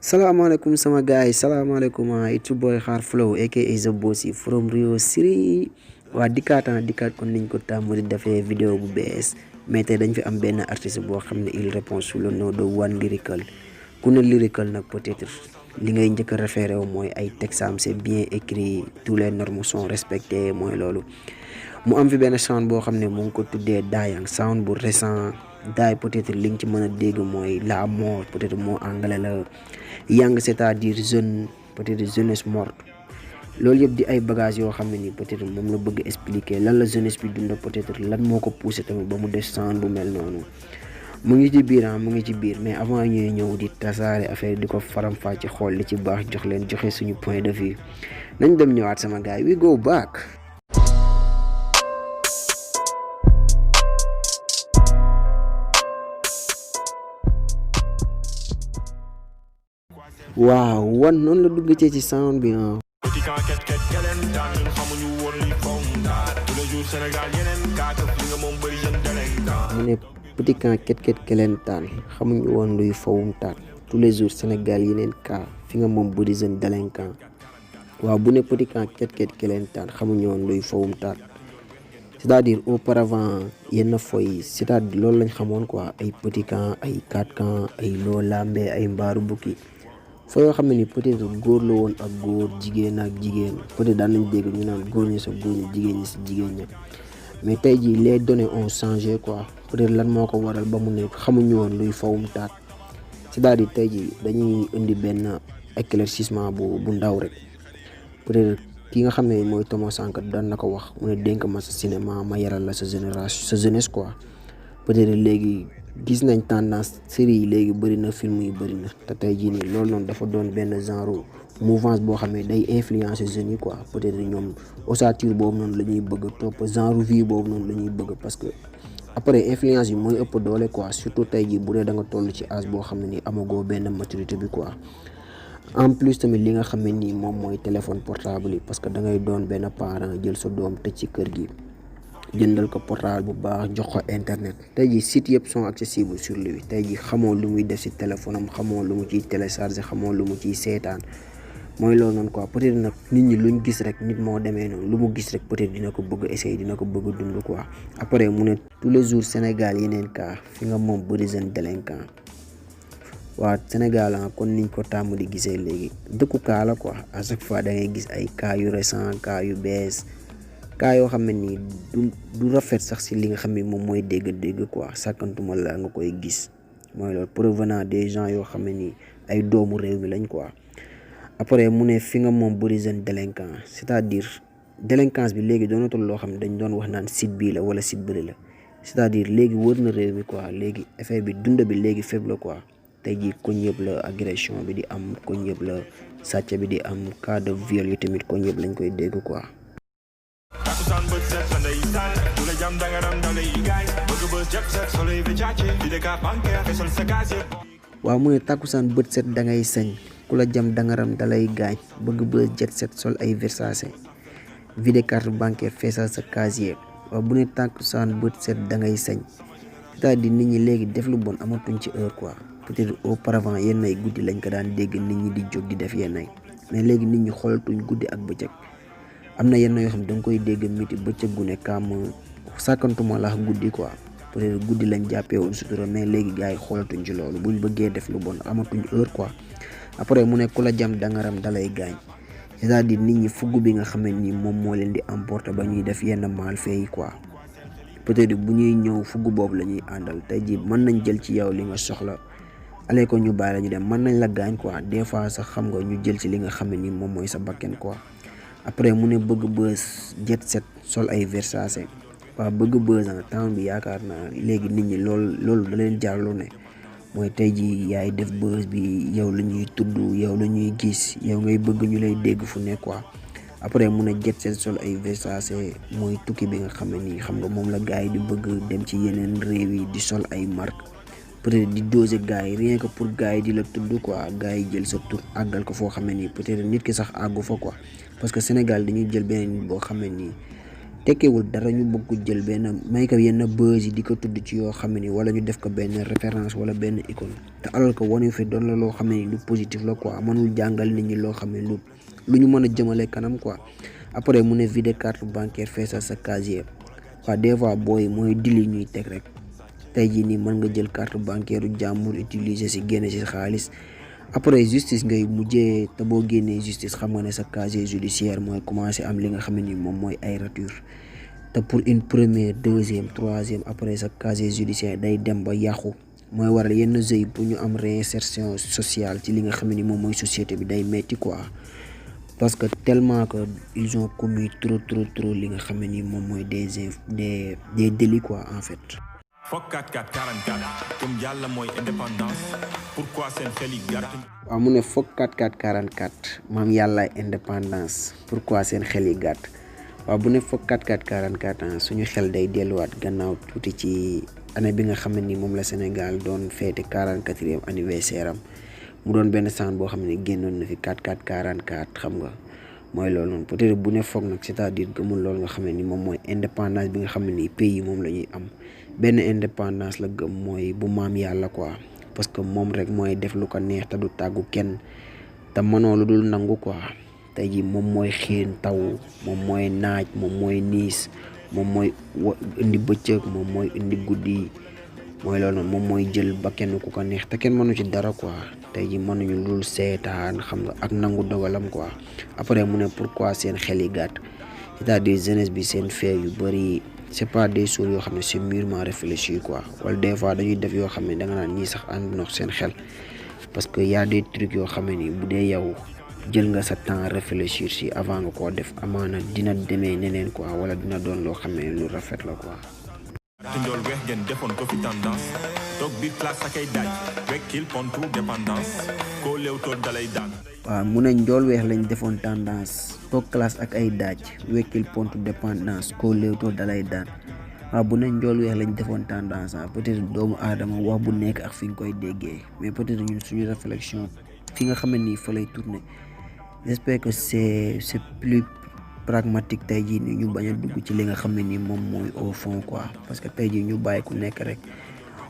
Salaamaaleykum sama guys, salaamaaleykum, it's your boy Xaar Flow aka The Bossy from Rio City. waa dikkaat kon niñ ko tàmm di defee vidéo bu bees, mais tey dañ fi am benn artiste boo xam ne il répond sous le nom de One Lyrical. ku ne Lyrical nag peut-être li ngay njëkk a référé wu mooy ay texam c'est bien écrit, tous les normes sont respectées, mooy loolu. mu am fi benn sound boo xam ne mu ngi ko tuddee Daayang, sound bu récent. daay peut-être li nga ci mën a dégg mooy la mort, peut-être moo anglais la. Yang c'est-à-dire jeune, peut-être jeunesse morte. loolu yëpp di ay bagages yoo xam ne nii peut-être moom la bëgg expliquer lan la jeunesse bi dund, peut-être lan moo ko poussé tamit ba mu def sound bu mel noonu. mu ngi ci biir mais avant ñuy ñëw di tasaare affaire di ko faram-fàcce xool li ci baax joxe suñu point de vue, nañ dem ñëwaat sama gars yi, we go back. waaw wan noonu la dugg ci sound bi mu ne petit camp ket kelentaan xamuñu woon luy fawum taat, tous les jours Sénégal yeneen kaa fi nga moom bëri jeune délinquant. waaw bu ne petit camp ket kelentaan xamuñu woon luy fawum taat, c'est-à-dire auparavant yenn foy c'est-à-dire loolu lañ xamoon quoi, ay petit camp, ay 4 camp, ay loo lambe, ay mbaaru bukki. foo yoo xam ne ni peut-être góor la woon ak góor, jigéen ak jigéen, peut-être daan nañ dégg ñu naan góor ñi sa góor ñi, jigéen ñi si jigéen ñi. mais tey jii les données ont changé quoi, peut-être lan moo ko waral ba mu ne xamuñu woon luy fawum taat. c'est-à-dire tey jii dañuy indi benn éclaircissement bu ndaw rek. peut-être ki nga xam ne mooy Thomas Sankara daan na ko wax, mu ne dénk ma sa cinéma ma yaral la sa génération, sa jeunesse quoi. peut-être léegi gis nañ tendance série yi léegi bëri na, film yi bëri na, te tey jii nii loolu noonu dafa doon benn genre mouvance boo xam ne day influencer jeunes yi quoi. peut-être ñoom ossature boobu noonu la ñuy bëgg topp, genre vie boobu noonu la ñuy bëgg, parce que après influence yi mooy ëpp doole quoi, surtout tey jii bu dee da nga toll ci âge boo xam ne ni amagoo benn maturité bi quoi. en plus tamit li nga xam ne nii moom mooy téléphone portable yi, parce que da ngay doon benn parent jël sa doom tëj ci kër gi, jëndal ko portable bu baax, jox ko internet. tey jii sites yëpp sont accessibles sur lui. tey jii xamoo lu muy def ci téléphone am, xamoo lu mu ciy télécharger, xamoo lu mu ciy seetaan, mooy loolu noonu quoi. peut-être nag nit ñi luñ gis rek, nit moo demee noonu, lu mu gis rek peut-être dina ko bëgg essayer, dina ko bëgg dund quoi. après mu ne tous les jours Sénégal yeneen cas fi nga moom bëri jeune délinquant. waa Sénégal kon niñ ko tàmm di gisee léegi dëkku cas la quoi. à chaque fois da ngay gis ay cas yu récent, cas yu bees, cas yoo xam ne nii du rafet sax si li nga xam ne moom mooy dégg quoi, sàkkantuma la nga koy gis, mooy loolu provenant des gens yoo xam ne nii ay doomu réew mi lañ quoi. après mu ne fi nga moom bëri jeune délinquant, c'est-à-dire délinquance bi léegi doonatul loo xam ne dañ doon wax naan site bii la wala site bëri la, c'est-à-dire léegi wër na réew mi quoi. léegi affaire bi dund bi léegi faible quoi. tey jii koñ yëpp la agression bi di am, koñ yëpp la sàcc bi di am, cas de viol yi tamit koñ yëpp lañ koy dégg quoi. waaw mu ne tàkkusaan bët set da ngay sañ, ku la jam dangaram dalay gaañ, bëgg bës jet set sol ay Versace, vide carte bancaire feesal sa casier. waaw bu ne tàkkusaan bët set da ngay sañ, c'est-à-dire nit ñi léegi def lu bon amatuñ ci heure quoi. peut-être auparavant yenn ay guddi lañ ko daan dégg nit ñi di jóg di def yenn ay, mais léegi nit ñi xoolatuñ guddi ak bëccëg. am na yenn yoo xam ne da nga koy dégg miti bëccëg gu ne kàmm, sàkkantuma la guddi quoi. peut-être guddi lañ jàppee woon sutura, mais léegi gars yi xoolatuñ ci loolu, buñ bëggee def lu bon amatuñ heure quoi. après mu ne ku la jam dangaram dalay gaañ, c'est-à-dire nit ñi fugg bi nga xam ne ni moom moo leen di emporter ba ñuy def yenn malfait yi quoi. peut-être bu ñuy ñëw fugg boobu la ñuy àndal. tey jii mën nañ jël ci yow li nga soxla, ale ko ñu bàyyi la ñu dem, mën nañ la gaañ quoi. des fois sax xam nga ñu jël ci li nga xam ne ni moom mooy sa bakken quoi. après mu ne bëgg bës jet set sol ay Versace. waaw bëgg bës en temps bi yaakaar naa léegi nit ñi loolu da leen jaarloo ne, mooy tey jii yaay def bës bi, yow la ñuy tudd, yow la ñuy gis, yow ngay bëgg ñu lay dégg fu ne quoi. après mu ne jet set sol ay Versace mooy tukki bi nga xam ne nii xam nga moom la gars yi di bëgg dem ci yeneen réew yi di sol ay marque, peut-être di doser gars yi rien que pour gars yi di la tudd quoi. gars yi jël sa tur àggal ko foo xam ne nii peut-être nit ki sax àggu fa quoi. parce que Sénégal dañuy jël beneen nit boo xam ne nii tekkiwul dara ñu bëgg ko jël benn may ko yenn buzz yi di ko tudd ci yoo xam ne ni wala ñu def ko benn référence wala benn icône te alors que wane fi doon la loo xam ne ni lu positif la quoi mënul jàngal nit ñi loo xam ne lu ñu mën a jëmale kanam quoi. après mu ne vide carte bancaire feesal sa casier waaw des fois booy mooy dili ñuy teg rek tey jii nii mën nga jël carte bancaire u jàmbur utiliser si génne si xaalis après justice ngay mujjee te boo génnee justice xam nga ne sa casier judiciaire mooy commencé am li nga xam ne ni moom mooy ay rature te pour une première deuxième troisième après sa casier judiciaire day dem ba yàqu mooy waral yenn jeunes pour ñu am réinsertion sociale ci li nga xam ne ni moom mooy société bi day metti quoi parce que tellement que ils ont commis trop li nga xam ne ni moom mooy des délits quoi en fait. Fok 4444 comme yàlla mooy indépendance pourquoi seen xel yi gàtt. waaw mu ne fok 4444 maam yàlla indépendance pourquoi seen xel yi gàtt waaw bu ne fok 4444 suñu xel day delluwaat gannaaw tuuti ci année bi nga xam ne ni moom la Sénégal doon féete 44e anniversaire am mu doon benn sound boo xam ne génnoon na fi 4444 xam nga mooy loolu noonu peut-être bu ne foog nag c'est-à-dire gëmul loolu nga xam ne ni moom mooy indépendance bi nga xam ne ni pays yi moom la ñuy am benn indépendance la gëm mooy bu maam yàlla quoi parce que moom rek mooy def lu ko neex te du tàggu kenn te mënoo lu dul nangu quoi tey jii moom mooy xiin taw moom mooy naaj moom mooy niis moom mooy indi bëccëg moom mooy indi guddi mooy loolu noonu moom mooy jël ba kenn ku ko neex te kenn mënu ci dara quoi tey jii mënuñu lu dul seetaan xam nga ak nangu dogalam quoi après mu ne pourquoi seen xel yi gàtt c'est-à-dire jeunesse bi seen fee yu bëri c'est pas des choses yoo xam ne c'est mûrement réfléchi quoi wala des fois dañuy def yoo xam ne da nga naan ñii sax ànd nox seen xel parce que y a des trucs yoo xam ne ni bu dee yow jël nga sa temps réfléchir si avant nga koo def amaana dina demee neneen quoi wala dina doon loo xam ne lu rafet la quoi. te njool weex ngeen defoon ko fi tendance toog biir classe ak ay daaj wekkil pontu dépendance koo léew toog dalay daan. waaw mu ne njool weex lañ defoon tendance toog classe ak ay daaj wekkil pontu dépendance koo léew toog dalay daan waaw bu ne njool weex lañ defoon tendance peut-être doomu aadama wax bu nekk ak fi nga koy déggee mais peut-être ñun suñu réflexion fi nga xam ne nii fa lay tourner j'espère que c'est plus pragmatique tey jii nii ñu bañ a dugg ci li nga xam ne nii moom mooy au fond quoi parce que tey jii ñu bàyyi ku nekk rek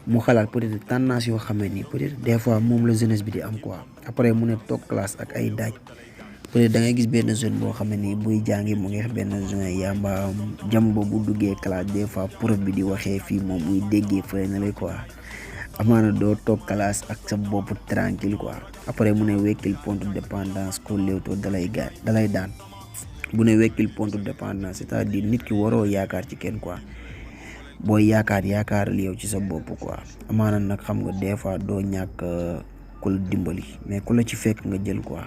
mu xalaat peut-être tendance yoo xam ne nii peut-être des fois moom la jeunesse bi di am quoi après mu ne toog classe ak ay daaj peut-être da ngay gis benn jeune boo xam ne nii buy jàngi mu ngi benn jeune yamba jam boobu duggee classe des fois prof bi di waxee fii moom muy déggee fële na lay quoi amaana doo toog classe ak sa bopp tranquille quoi après mu ne wekkil pontu dépendance ko léewtoo dalay daan bu ne wekkil pontu dépendance c'est-à-dire nit ki waroo yaakaar ci kenn quoi booy yaakaaral yow ci sa bopp quoi amaana nag xam nga des fois doo ñàkk ku la dimbali mais ku la ci fekk nga jël quoi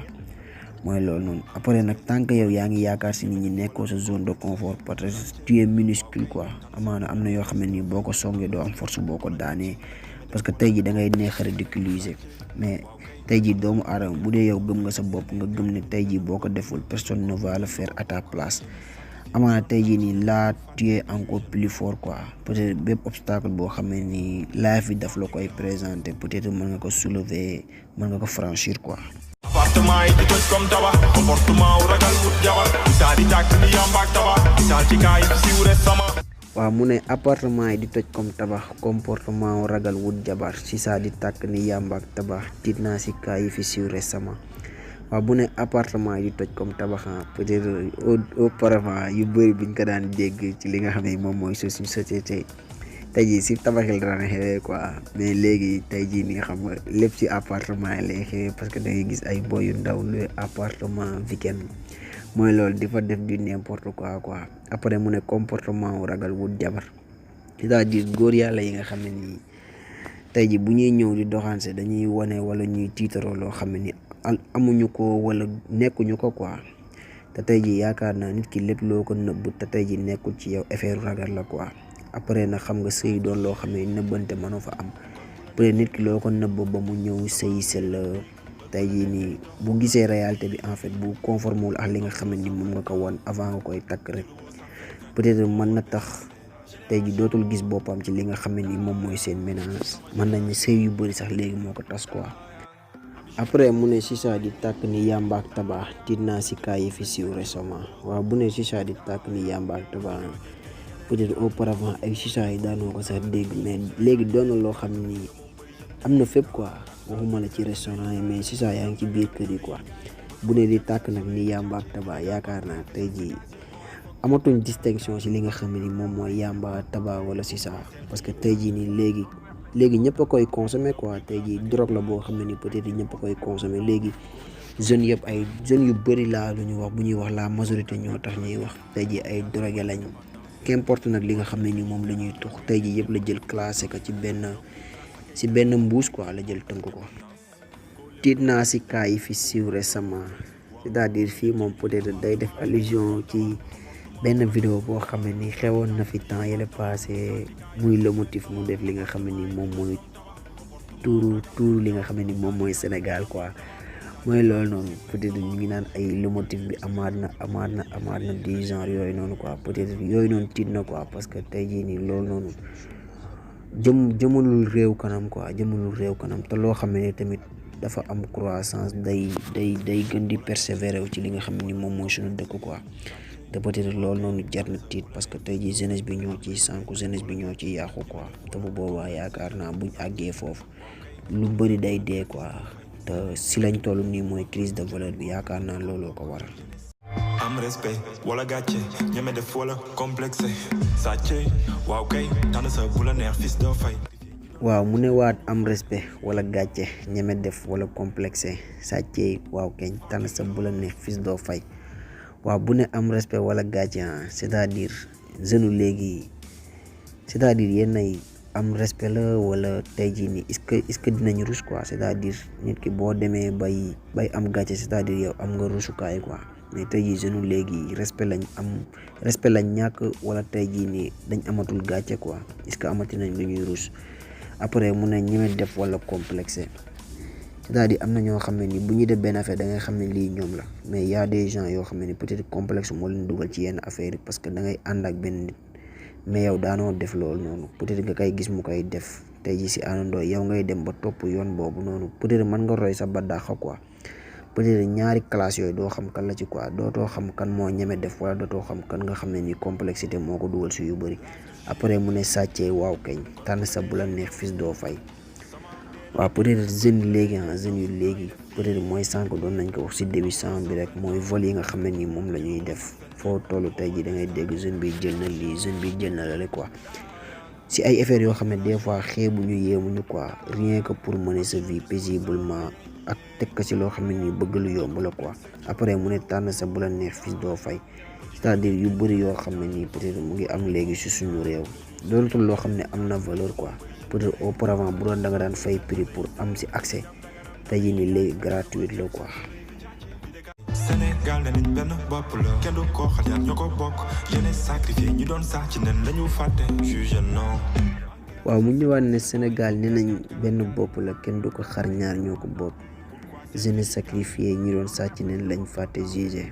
mooy loolu noonu après nag tant que yow yaa ngi yaakaar si nit ñi nekkoo sa zone de confort parce que tu es minuscule quoi amaana am na yoo xam ne nii boo ko songee doo am force boo ko daanee parce que tey jii da ngay neex a ridiculiser mais tey jii doomu aadama bu dee yow gëm nga sa bopp nga gëm ne tey jii boo ko deful personne ne va le faire à ta place amaana tey jii nii là tu es encore plus fort quoi peut-être bépp obstacle boo xam ne nii life bi daf la koy présenter peut-être mën nga ko soulever mën nga ko franchir quoi. appartement yi di toj comme tabax comportement wu ragal wut jabar misaal di tàkk ni yambaak tabax misaal ci kaay bi siiw rek sama. waaw mu ne appartement yi di toj comme tabax comportement wu ragal wut jabar si saa di tàkk ni yàmbaak tabax tiit naa si kaa yi fi siiw récemment waaw bu ne appartement yi di toj comme tabax peut-être auparavant yu bëri buñ ko daan dégg ci li nga xam ne moom mooy suñu société tey jii si tabaxil daan xewee quoi mais léegi tey jii ni nga xam nga lépp si appartement yi lay xewee parce que da ngay gis ay boy yu ndaw lu appartement weekend mooy loolu di fa def du n'importe quoi après mu ne comportement wu ragal wut jabar c'est-à-dire góor yàlla yi nga xam ne nii tey ji bu ñuy ñëw di doxaanse dañuy wane wala ñuy tiitaroo loo xam ne ni amuñu ko wala nekkuñu ko quoi te tey ji yaakaar naa nit ki lépp loo ko nëbb te tey ji nekkul ci yow affaire ragal la quoi après nag xam nga sëy doon loo xam ne nëbbante mënoo fa am peut être nit ki loo ko nëbb ba mu ñëw sëy la tey jii nii bu gisee réalité bi en fait bu conformewul ak li nga xam ne ni moom nga ko won avant nga koy takk rek peut-être mën na tax tey ji dootul gis boppam ci li nga xam ne ni moom mooy seen ménage mën nañ ne sëy yu bëri sax léegi moo ko tas quoi. après mu ne Chicha di tàkk ni yamba ak tabac tiit naa si cas yi fi siiw récemment. waaw bu ne Chicha di tàkk ni yamba ak tabac peut-être auparavant ay Chicha yi daanoo ko sax dégg mais léegi doon na loo xam ni am na fépp quoi waxuma la ci restaurant yi mais Chicha yaa ngi ci biir kër yi quoi. bu ne di tàkk nag ni yamba ak tabac yaakaar naa tey jii amatuñ distinction ci li nga xam ni moom mooy yamba tabac wala Chicha parce que tey jii nii léegi ñëpp a koy consommer quoi tey jii drogue la boo xam ne ni peut-être ñëpp a koy consommer léegi jeunes yëpp ay jeunes yu bëri laa lu ñu wax bu ñuy wax la majorité ñoo tax ñuy wax tey jii ay drogué lañ qu'importe nag li nga xam ne ni moom la ñuy tux tey jii yëpp la jël classé ko ci benn mbuus quoi la jël tënk ko. tiit naa ci cas yi fi siiw récemment c'est-à-dire fii moom peut-être day def allusion ci benn vidéo boo xam ne ni xewoon na fi temps yële passé muy le motif mu def li nga xam ne ni moom mooy tuuru li nga xam ne ni moom mooy Sénégal quoi mooy loolu noonu peut-être ñu ngi naan ay le motif bi amaat na 10 ans yooyu noonu quoi peut-être yooyu noonu tiit na quoi parce que tey jii nii loolu noonu jëmalul réew kanam quoi jëmalul réew kanam te loo xam ne tamit dafa am croissance day gën di persévérer wu ci li nga xam ne ni moom mooy suñu dëkk quoi te peut-être loolu noonu jar na tiit parce que tey jii jeunesse bi ñoo ciy sànku jeunesse bi ñoo ciy yàqu quoi te bu boobaa yaakaar naa buñ àggee foofu lu bëri day dee quoi te si lañ toll nii mooy crise de valeur bi yaakaar naa looloo ko waral. am respect wala gàcce ñeme def wala complexé sàcce waaw kay tànn sa bu la neex fils doo fay. waaw mu ne waat am respect wala gàcce ñeme def wala complexé sàcce waaw kañ tànn sa bu la neex fils doo fay. waaw bu ne am respect wala gàcce c'est-à-dire jeune léegi c'est-à-dire yéen ay am respect la wala tey jii nii est-ce que dinañu rus quoi c'est-à-dire nit ki boo demee bay am gàcce c'est-à-dire yow am nga rusukaay quoi mais tey jii jeune léegi respect lañ ñàkk wala tey jii nii dañ amatul gàcce quoi est-ce que amati nañ lu ñuy rus après mu ne ñeme def wala complexé. c'est-à-dire am na ñoo xam ne ni bu ñu def benn affaire da ngay xam ne lii ñoom la mais y a des gens yoo xam ne ni peut-être complexe moo leen dugal ci yenn affaire yi parce que da ngay ànd ak benn nit mais yow daanoo def loolu noonu peut-être nga koy gis mu koy def tey jii si àndandoo yow ngay dem ba topp yoon boobu noonu peut-être mën nga roy sa ba dàq quoi peut-être ñaari classe yooyu doo xam kan la ci quoi dootoo xam kan moo ñeme def wala dootoo xam kan nga xam ne ni complexité moo ko dugal si yu bëri après mu ne sàccee waaw kañ tànn sa bu la neex fils doo fay. waaw peut-être jeunes yu léegi peut-être mooy sànq doon nañ ko wax ci début sang bi rek mooy vol yi nga xam ne nii moom la ñuy def foo tollu tey ji da ngay dégg jeune bi jël na lii jeune bi jël na la quoi ci ay affaires yoo xam ne des fois xeebuñu yéemuñu quoi rien que pour mener sa vie paisiblement ak teg ko ci loo xam ne nii bëgg lu yomb la quoi après mu ne tànn sa bu la neex fils doo fay c'est-à-dire yu bëri yoo xam ne nii peut-être mu ngi am léegi ci suñu réew doonatul loo xam ne am na valeur quoi. peut-être auparavant bu doon da nga daan fay prix pour am ci accès tey jii nii léegi gratuit la quoi. Sénégal ne nañ benn bopp la kenn du ko xar ñaar ñoo ko bokk yéen sacrifié ñi doon sax ci nen lañu fàtte juge non. waaw mu ñëwaat ne Sénégal ne nañ benn bopp la kenn du ko xar ñaar ñoo ko bokk jeunesse sacrifié ñi doon sàcc nen lañ fàtte jugé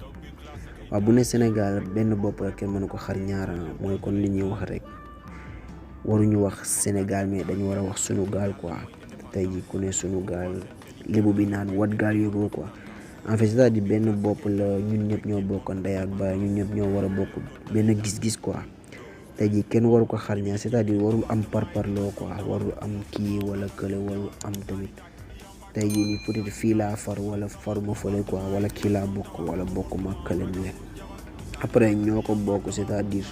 waaw bu ne Sénégal benn bopp la kenn mënu ko xar ñaar mooy kon li ñuy wax rek. waruñu wax Sénégal mais dañu war a wax sunu gaal quoi tey jii ku ne sunu gaal lébu bi naan wat gaal yóbboo quoi en fait c'est-à-dire benn bopp la ñun ñëpp ñoo bokk ndey ak baay ñun ñëpp ñoo war a bokk benn gis-gis quoi tey jii kenn waru ko xar ñaar c'est-à-dire warul am parparloo quoi warul am kii wala kële warul am tamit tey jii nii peut-être fii laa far wala faruma fële quoi wala kii laa bokk wala bokkuma kële bi après ñoo ko bokk c'est-à-dire.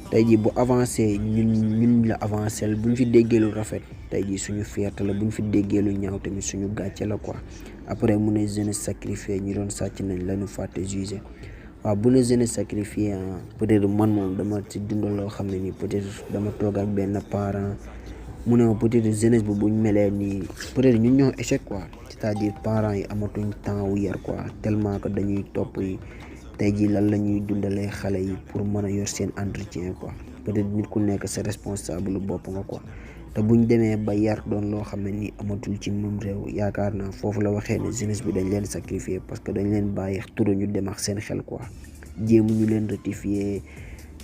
tey jii bu avancé ñun la avancé bu ñu fi déggee lu rafet tey jii suñu fierté la bu ñu fi déggee lu ñaaw tamit suñu gàcce la quoi après mu ne jeunesse sacrifié ñi doon sàcc nañ lañu fàtte jugé waaw bu ne jeunesse sacrifié peut-être man moom dama ci dund loo xam ne nii peut-être dama toog ak benn parent mu ne ma peut-être jeunesse bi buñ melee nii peut-être ñun ñoo échec quoi c'est-à-dire parents yi amatuñ temps wu yar quoi tellement que dañuy topp yi tey jii lan la ñuy dundalee xale yi pour mën a yor seen entretien quoi peut-être nit ku nekk sa responsable lu bopp nga quoi te buñ demee ba yar doon loo xam ne nii amatul ci moom réew yaakaar naa foofu la waxee ne jeunesse bi dañ leen sacrifier parce que dañ leen bàyyi turu ñu dem ak seen xel quoi jéemu ñu leen rectifier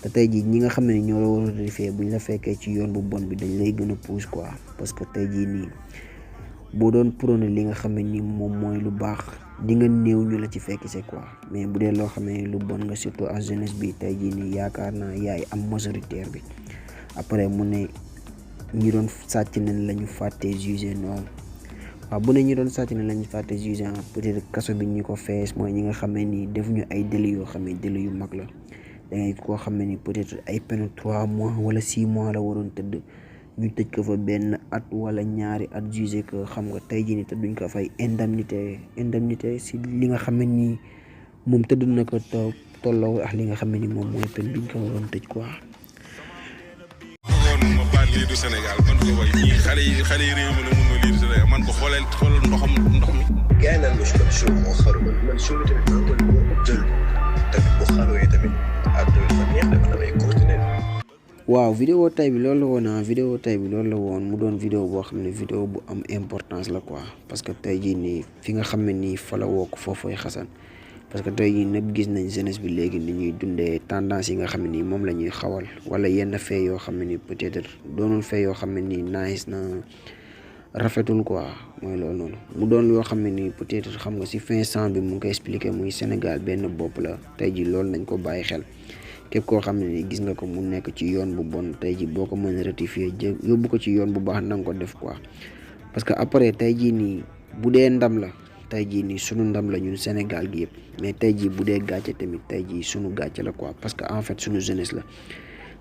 te tey jii ñi nga xam ne ñoo la war a rectifier buñ la fekkee ci yoon bu bon bi dañ lay gën a pousse quoi parce que tey jii nii boo doon prôné li nga xam ne ni moom mooy lu baax di nga néew ñu la ci fekk c'est quoi mais bu dee loo xam ne lu bon nga surtout à jeunesse bi tey jii nii yaakaar naa yaay am majoritaire bi après mu ne ñi doon sàcc nañ la ñu fàtte jugé noonu waaw bu ne ñi doon sàcc nañ la ñu fàtte jugé peut-être kaso bi ñi ko fees mooy ñi nga xam ne nii defuñu ay délits yoo xam ne délits yu mag la da ngay koo xam ne ni peut-être ay peine 3 mois wala 6 mois la waroon tëdd ñu tëj ko fa benn at wala ñaari at jugé que xam nga tey jii nii te duñ ko fay indemnité si li nga xam ne nii moom tëdd na ko tolloo ak li nga xam ne ni moom mooy peine biñ ko waroon tëj quoi. ma baat lii du Sénégal man ko way ñii xale yi réew mi la mun nga lii du Sénégal man ko xoolal ndox mi. gars yi naan ma show moo xaru man show bi tamit maa ngi koy jël tamit bu xaruwee tamit àdduna fa neex dafa damay continuer. waaw vidéo tay bi loolu la woon vidéo tay bi loolu la woon mu doon vidéo boo xam ne vidéo bu am importance la quoi parce que tey jii nii fi nga xam ne nii fa la woo ko foofooy xasan parce que tey jii ñëpp gis nañ jeunesse bi léegi ni ñuy dundee tendance yi nga xam ne nii moom la ñuy xawal wala yenn fee yoo xam ne nii peut-être doonul fee yoo xam ne nii nice na rafetul quoi mooy loolu noonu mu doon yoo xam ne nii peut-être xam nga si fin cent bi mu ngi koy expliquer muy Sénégal benn bopp la tey jii loolu nañ ko bàyyi xel. képp koo xam ne ni gis nga ko mu nekk ci yoon bu bon tey ji boo ko mën a rectifier yóbbu ko ci yoon bu baax na nga ko def quoi parce que après tey jii nii bu dee ndam la tey jii nii sunu ndam la ñun Sénégal gi yëpp mais tey jii bu dee gàcce tamit tey jii sunu gàcce la quoi parce que en fait sunu jeunesse la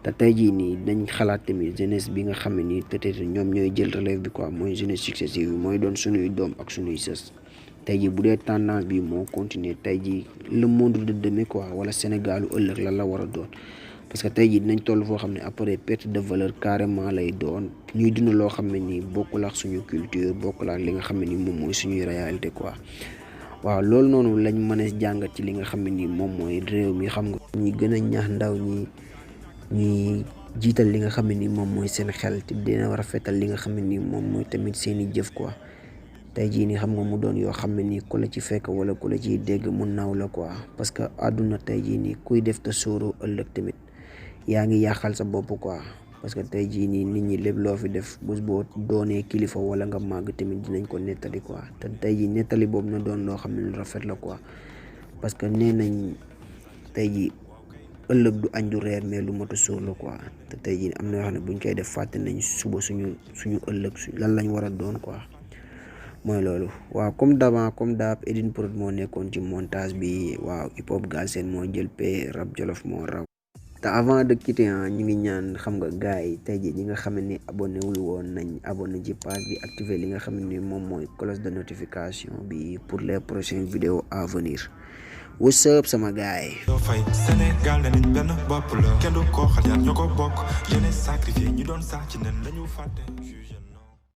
te tey jii nii dañ xalaat tamit jeunesse bi nga xam ne nii peut-être ñoom ñooy jël relève bi quoi mooy jeunesse successive bi mooy doon sunuy doom ak sunuy sës tey jii bu dee tendance bi moo continuer tey jii le monde de demain quoi wala Sénégalu ëllëg lan la war a doon parce que tey jii dinañ toll foo xam ne après perte de valeur carrément lay doon ñuy dund loo xam ne nii bokkul ak suñu culture bokkul ak li nga xam ne nii moom mooy suñuy réalité quoi waaw loolu noonu lañ mën a jàngat ci li nga xam ne nii moom mooy réew mi xam nga ñi gën a ñaax ndaw ñi jiital li nga xam ne nii moom mooy seen xel te dina rafetal li nga xam ne nii moom mooy tamit seeni jëf quoi tey jii nii xam nga mu doon yoo xam ne nii ku la ci fekk wala ku la ciy dégg mu naaw la quoi parce que àdduna tey jii nii kuy def te sóoroo ëllëg tamit yaa ngi yàqal sa bopp quoi parce que tey jii nii nit ñi lépp loo fi def bés boo doonee kilifa wala nga màgg tamit dinañ ko nettali quoi te tey jii nettali boobu na doon loo xam ne lu rafet la quoi parce que nee nañ tey jii ëllëg du añ du reer mais lu matu sóor la quoi te tey jii am na yoo xam ne buñ koy def fàtte nañ suba suñu ëllëg lan lañ war a doon quoi. mooy loolu waaw comme d'hab Edine Prod moo nekkoon ci montage bi waaw hip hop Galsen moo jël p rap Jolof moo raw te avant de quitter ñu ngi ñaan xam nga gars yi tey jii ñi nga xam ne ni abonné wul woon nañ abonné ci page bi activer li nga xam ne ni moom mooy cloche de notification bi pour les prochaines vidéos à venir what's up sama gars yi. doo fay Sénégal ne nañ benn bopp la kenn du ko xar ñoo ko bokk jeunesse sacrifié ñi doon sax ci nen lañu fàtte